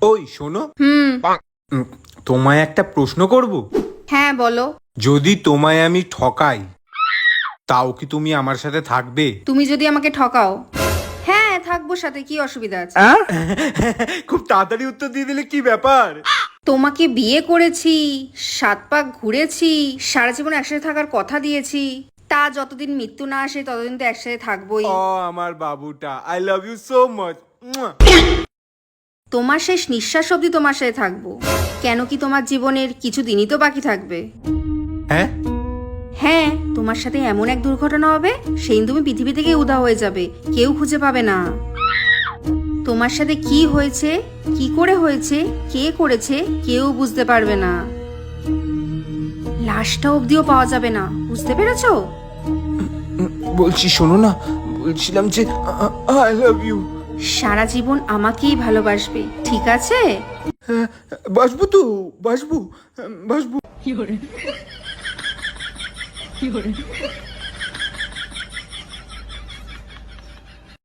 ওই শোনো, তোমায় একটা প্রশ্ন করব। হ্যাঁ বলো। যদি তোমায় আমি ঠকাই, তাও কি তুমি আমার সাথে থাকবে? তুমি যদি আমাকে ঠকাও, হ্যাঁ থাকবো সাথে, কি অসুবিধা আছে? খুব তাড়াতাড়ি উত্তর দিয়ে দিলে, কি ব্যাপার? তোমাকে বিয়ে করেছি, 7 পাক ঘুরেছি, সারা জীবন একসাথে থাকার কথা দিয়েছি, তা যতদিন মৃত্যু না আসে ততদিন তো একসাথে থাকবোই। ও আমার বাবুটা, I love you so much. তোমার শেষ নিঃশ্বাস অবধি তোমার সাথে থাকবো। কেন কি তোমার জীবনের কিছু দিনই তো বাকি থাকবে। হ্যাঁ, হ্যাঁ, তোমার সাথে এমন এক দুর্ঘটনা হবে, সেই দিন তুমি পৃথিবী থেকে উধাও হয়ে যাবে, কেউ খুঁজে পাবে না। তোমার সাথে কি হয়েছে, কি করে হয়েছে, কে করেছে, কেউ বুঝতে পারবে না। লাশটা অবধিও পাওয়া যাবে না, বুঝতে পেরেছো? বলছি শোনো না, বলছিলাম যে আই লাভ ইউ। সারা জীবন আমাকেই ভালোবাসবে, ঠিক আছে? বাসবো তো, বাসবো, বাসবো। কি করে